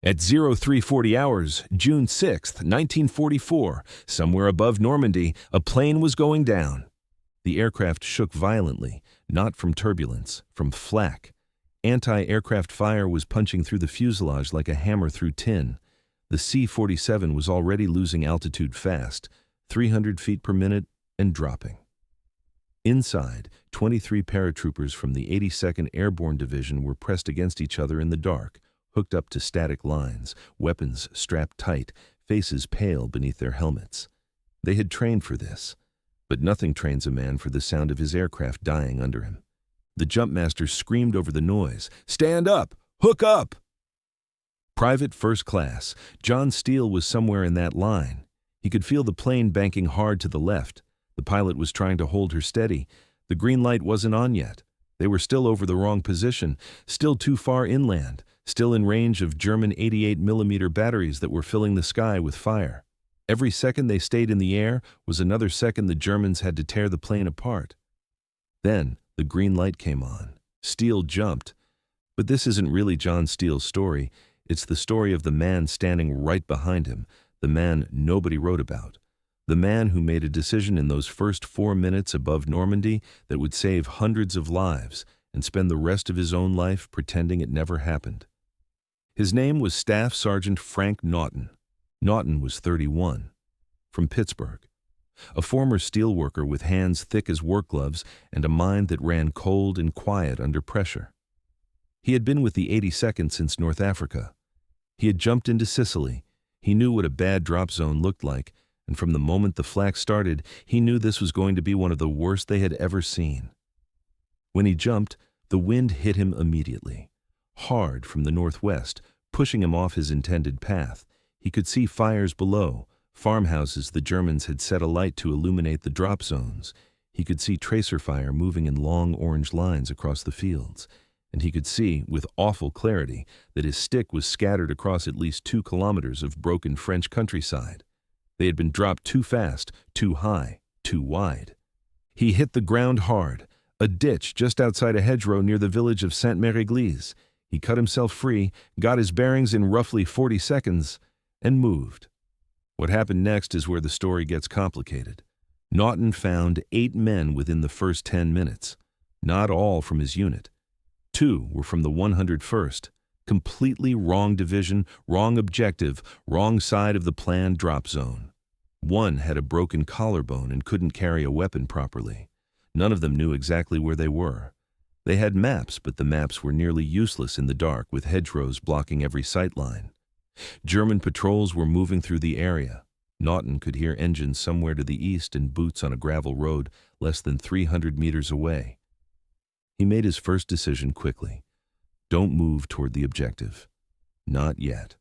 At 0340 hours, June 6, 1944, somewhere above Normandy, a plane was going down. The aircraft shook violently, not from turbulence, from flak. Anti-aircraft fire was punching through the fuselage like a hammer through tin. The C-47 was already losing altitude fast, 300 feet per minute, and dropping. Inside, 23 paratroopers from the 82nd Airborne Division were pressed against each other in the dark, hooked up to static lines, weapons strapped tight, faces pale beneath their helmets. They had trained for this, but nothing trains a man for the sound of his aircraft dying under him. The jumpmaster screamed over the noise, "Stand up! Hook up!" Private First Class, John Steele was somewhere in that line. He could feel the plane banking hard to the left. The pilot was trying to hold her steady. The green light wasn't on yet. They were still over the wrong position, still too far inland, still in range of German 88mm batteries that were filling the sky with fire. Every second they stayed in the air was another second the Germans had to tear the plane apart. Then the green light came on. Steele jumped. But this isn't really John Steele's story. It's the story of the man standing right behind him, the man nobody wrote about. The man who made a decision in those first 4 minutes above Normandy that would save hundreds of lives and spend the rest of his own life pretending it never happened. His name was Staff Sergeant Frank Naughton. Naughton was 31, from Pittsburgh. A former steelworker with hands thick as work gloves and a mind that ran cold and quiet under pressure. He had been with the 82nd since North Africa. He had jumped into Sicily. He knew what a bad drop zone looked like, and from the moment the flak started, he knew this was going to be one of the worst they had ever seen. When he jumped, the wind hit him immediately, hard from the northwest, pushing him off his intended path. He could see fires below, farmhouses the Germans had set alight to illuminate the drop zones. He could see tracer fire moving in long orange lines across the fields. And he could see, with awful clarity, that his stick was scattered across at least 2 kilometers of broken French countryside. They had been dropped too fast, too high, too wide. He hit the ground hard, a ditch just outside a hedgerow near the village of Sainte-Mere-Eglise. He cut himself free, got his bearings in roughly 40 seconds, and moved. What happened next is where the story gets complicated. Naughton found 8 men within the first 10 minutes, not all from his unit. 2 were from the 101st. Completely wrong division, wrong objective, wrong side of the planned drop zone. 1 had a broken collarbone and couldn't carry a weapon properly. None of them knew exactly where they were. They had maps, but the maps were nearly useless in the dark with hedgerows blocking every sight line. German patrols were moving through the area. Naughton could hear engines somewhere to the east and boots on a gravel road less than 300 meters away. He made his first decision quickly. Don't move toward the objective. Not yet.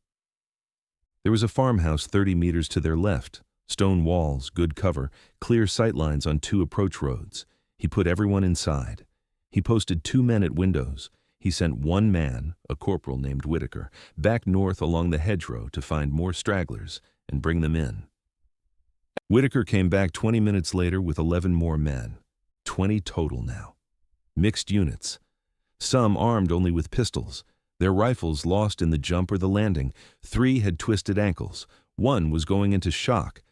There was a farmhouse 30 meters to their left, stone walls, good cover, clear sight lines on 2 approach roads. He put everyone inside. He posted 2 men at windows. He sent 1 man, a corporal named Whitaker, back north along the hedgerow to find more stragglers and bring them in. Whitaker came back 20 minutes later with 11 more men. 20 total now. Mixed units. Some armed only with pistols. Their rifles lost in the jump or the landing. 3 had twisted ankles. 1 was going into shock.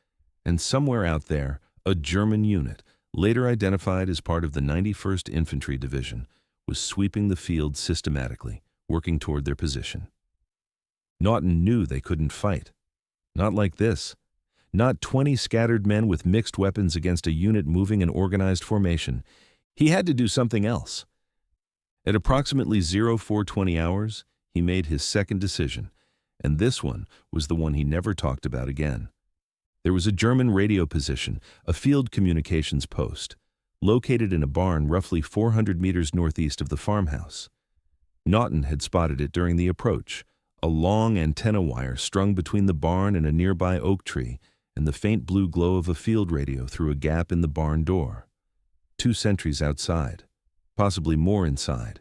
And somewhere out there, a German unit, later identified as part of the 91st Infantry Division, was sweeping the field systematically, working toward their position. Naughton knew they couldn't fight. Not like this. Not 20 scattered men with mixed weapons against a unit moving in organized formation. He had to do something else. At approximately 0420 hours, he made his second decision, and this one was the one he never talked about again. There was a German radio position, a field communications post, located in a barn roughly 400 meters northeast of the farmhouse. Naughton had spotted it during the approach, a long antenna wire strung between the barn and a nearby oak tree, and the faint blue glow of a field radio through a gap in the barn door. 2 sentries outside, possibly more inside.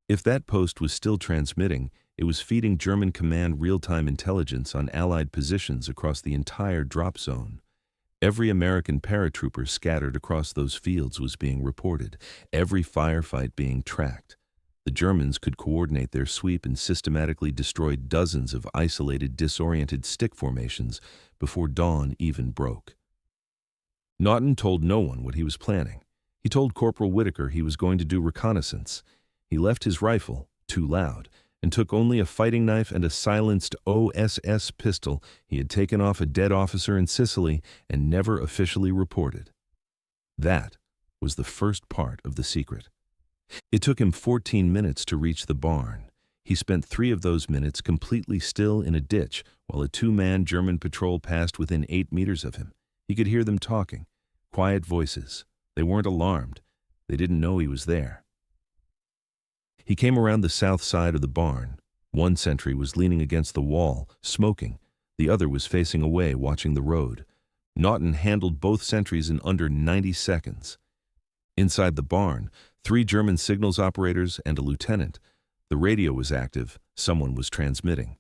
If that post was still transmitting, it was feeding German command real-time intelligence on Allied positions across the entire drop zone. Every American paratrooper scattered across those fields was being reported, every firefight being tracked. The Germans could coordinate their sweep and systematically destroyed dozens of isolated, disoriented stick formations before dawn even broke. Naughton told no one what he was planning. He told Corporal Whitaker he was going to do reconnaissance. He left his rifle, too loud, and took only a fighting knife and a silenced OSS pistol he had taken off a dead officer in Sicily and never officially reported. That was the first part of the secret. It took him 14 minutes to reach the barn. He spent 3 of those minutes completely still in a ditch while a 2-man German patrol passed within 8 meters of him. He could hear them talking, quiet voices. They weren't alarmed. They didn't know he was there. He came around the south side of the barn. One sentry was leaning against the wall, smoking. The other was facing away, watching the road. Naughton handled both sentries in under 90 seconds. Inside the barn, 3 German signals operators and a lieutenant. The radio was active. Someone was transmitting.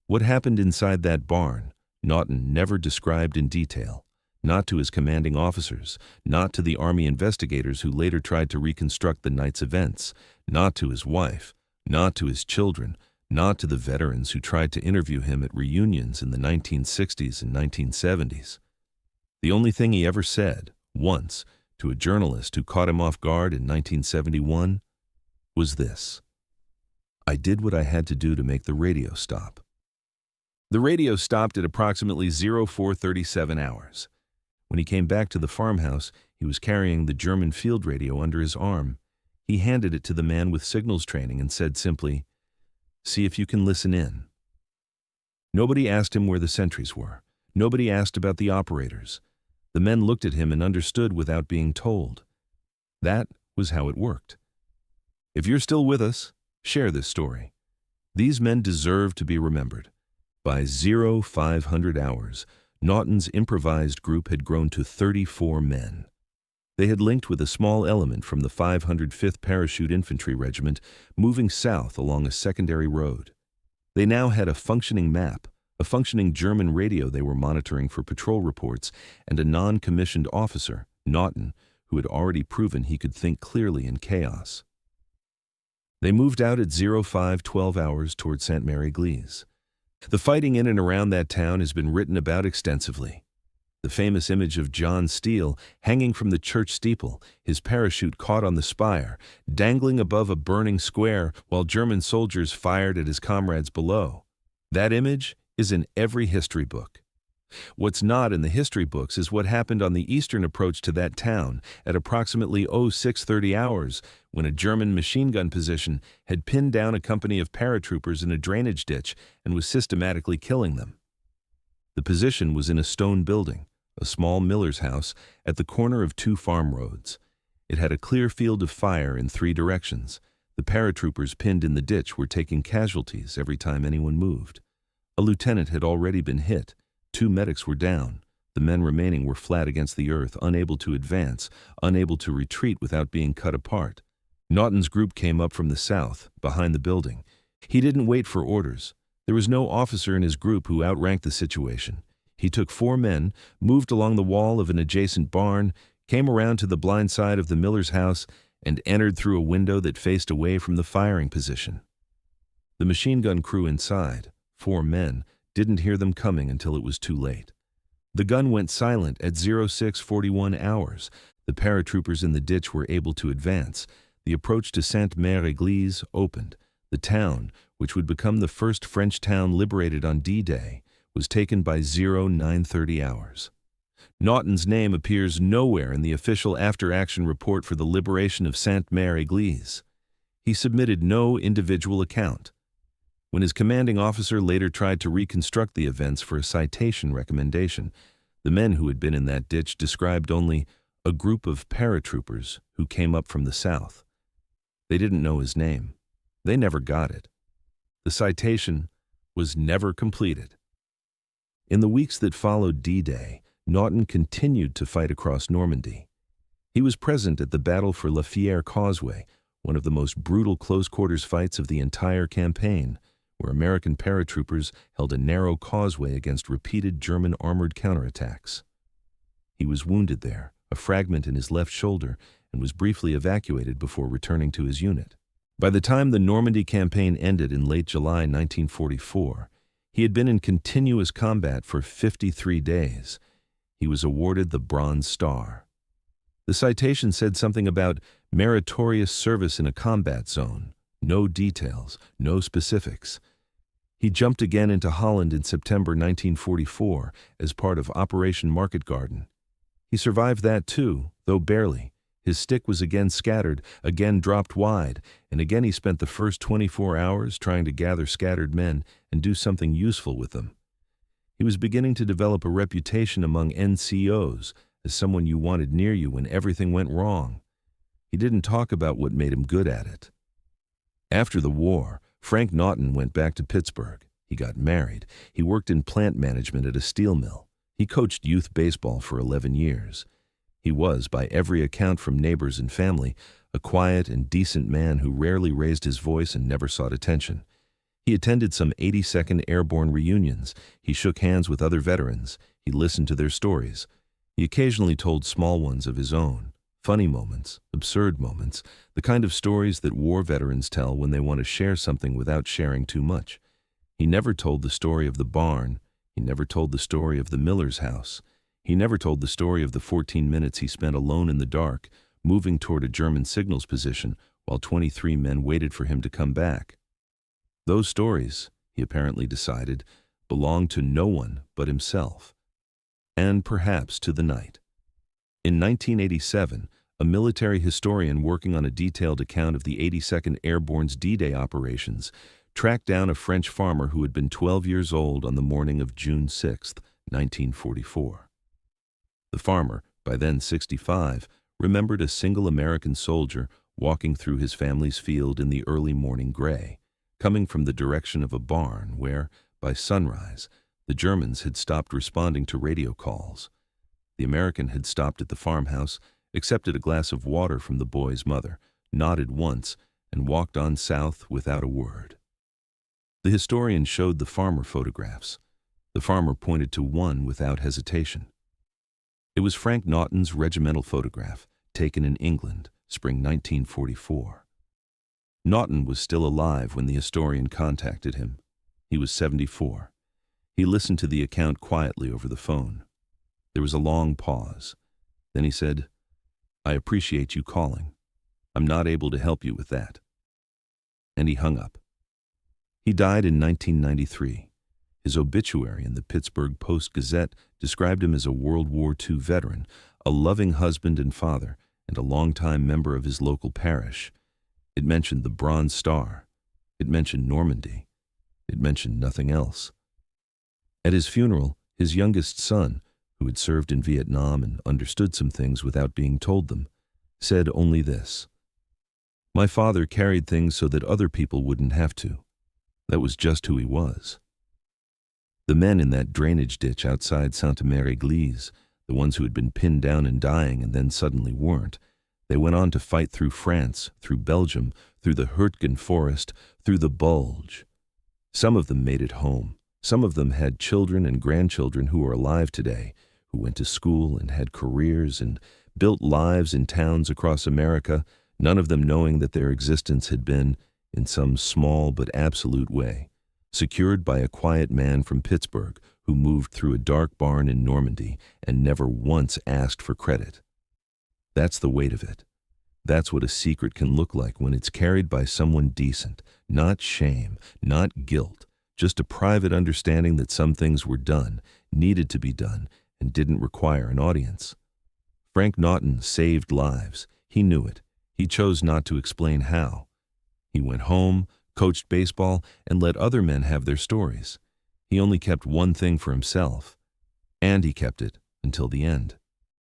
What happened inside that barn, Naughton never described in detail. Not to his commanding officers, not to the Army investigators who later tried to reconstruct the night's events, not to his wife, not to his children, not to the veterans who tried to interview him at reunions in the 1960s and 1970s. The only thing he ever said, once, to a journalist who caught him off guard in 1971, was this: "I did what I had to do to make the radio stop." The radio stopped at approximately 0437 hours. When he came back to the farmhouse, he was carrying the German field radio under his arm. He handed it to the man with signals training and said simply, "See if you can listen in." Nobody asked him where the sentries were. Nobody asked about the operators. The men looked at him and understood without being told. That was how it worked. If you're still with us, share this story. These men deserve to be remembered. By 0500 hours, Naughton's improvised group had grown to 34 men. They had linked with a small element from the 505th Parachute Infantry Regiment moving south along a secondary road. They now had a functioning map, a functioning German radio they were monitoring for patrol reports, and a non-commissioned officer, Naughton, who had already proven he could think clearly in chaos. They moved out at 0512 hours toward Sainte-Mere-Eglise. The fighting in and around that town has been written about extensively. The famous image of John Steele hanging from the church steeple, his parachute caught on the spire, dangling above a burning square while German soldiers fired at his comrades below. That image is in every history book. What's not in the history books is what happened on the eastern approach to that town at approximately 0630 hours when a German machine gun position had pinned down a company of paratroopers in a drainage ditch and was systematically killing them. The position was in a stone building, a small miller's house at the corner of 2 farm roads. It had a clear field of fire in 3 directions. The paratroopers pinned in the ditch were taking casualties every time anyone moved. A lieutenant had already been hit. 2 medics were down. The men remaining were flat against the earth, unable to advance, unable to retreat without being cut apart. Naughton's group came up from the south, behind the building. He didn't wait for orders. There was no officer in his group who outranked the situation. He took 4 men, moved along the wall of an adjacent barn, came around to the blind side of the miller's house, and entered through a window that faced away from the firing position. The machine gun crew inside, 4 men, didn't hear them coming until it was too late. The gun went silent at 0641 hours. The paratroopers in the ditch were able to advance. The approach to Sainte-Mere-Eglise opened. The town, which would become the first French town liberated on D-Day, was taken by 0930 hours. Naughton's name appears nowhere in the official after-action report for the liberation of Sainte-Mere-Eglise. He submitted no individual account. When his commanding officer later tried to reconstruct the events for a citation recommendation, the men who had been in that ditch described only a group of paratroopers who came up from the south. They didn't know his name. They never got it. The citation was never completed. In the weeks that followed D-Day, Naughton continued to fight across Normandy. He was present at the Battle for La Fière Causeway, one of the most brutal close-quarters fights of the entire campaign, where American paratroopers held a narrow causeway against repeated German armored counterattacks. He was wounded there, a fragment in his left shoulder, and was briefly evacuated before returning to his unit. By the time the Normandy campaign ended in late July 1944, he had been in continuous combat for 53 days. He was awarded the Bronze Star. The citation said something about meritorious service in a combat zone. No details, no specifics. He jumped again into Holland in September 1944 as part of Operation Market Garden. He survived that too, though barely. His stick was again scattered, again dropped wide, and again he spent the first 24 hours trying to gather scattered men and do something useful with them. He was beginning to develop a reputation among NCOs as someone you wanted near you when everything went wrong. He didn't talk about what made him good at it. After the war, Frank Naughton went back to Pittsburgh. He got married. He worked in plant management at a steel mill. He coached youth baseball for 11 years. He was, by every account from neighbors and family, a quiet and decent man who rarely raised his voice and never sought attention. He attended some 82nd Airborne reunions. He shook hands with other veterans. He listened to their stories. He occasionally told small ones of his own. Funny moments, absurd moments, the kind of stories that war veterans tell when they want to share something without sharing too much. He never told the story of the barn. He never told the story of the miller's house. He never told the story of the 14 minutes he spent alone in the dark, moving toward a German signals position while 23 men waited for him to come back. Those stories, he apparently decided, belonged to no one but himself, and perhaps to the night. In 1987, a military historian working on a detailed account of the 82nd Airborne's D-Day operations tracked down a French farmer who had been 12 years old on the morning of June 6, 1944. The farmer, by then 65, remembered a single American soldier walking through his family's field in the early morning gray, coming from the direction of a barn where, by sunrise, the Germans had stopped responding to radio calls. The American had stopped at the farmhouse, accepted a glass of water from the boy's mother, nodded once, and walked on south without a word. The historian showed the farmer photographs. The farmer pointed to one without hesitation. It was Frank Naughton's regimental photograph, taken in England, spring 1944. Naughton was still alive when the historian contacted him. He was 74. He listened to the account quietly over the phone. There was a long pause. Then he said, "I appreciate you calling. I'm not able to help you with that." And he hung up. He died in 1993. His obituary in the Pittsburgh Post-Gazette described him as a World War II veteran, a loving husband and father, and a longtime member of his local parish. It mentioned the Bronze Star. It mentioned Normandy. It mentioned nothing else. At his funeral, his youngest son, who had served in Vietnam and understood some things without being told them, said only this: "My father carried things so that other people wouldn't have to. That was just who he was." The men in that drainage ditch outside Sainte-Mere-Eglise, the ones who had been pinned down and dying and then suddenly weren't, they went on to fight through France, through Belgium, through the Hurtgen forest, through the Bulge. Some of them made it home. Some of them had children and grandchildren who are alive today, who went to school and had careers and built lives in towns across America, none of them knowing that their existence had been, in some small but absolute way, secured by a quiet man from Pittsburgh who moved through a dark barn in Normandy and never once asked for credit. That's the weight of it. That's what a secret can look like when it's carried by someone decent, not shame, not guilt, just a private understanding that some things were done, needed to be done, and didn't require an audience. Frank Naughton saved lives. He knew it. He chose not to explain how. He went home, coached baseball, and let other men have their stories. He only kept one thing for himself, and he kept it until the end.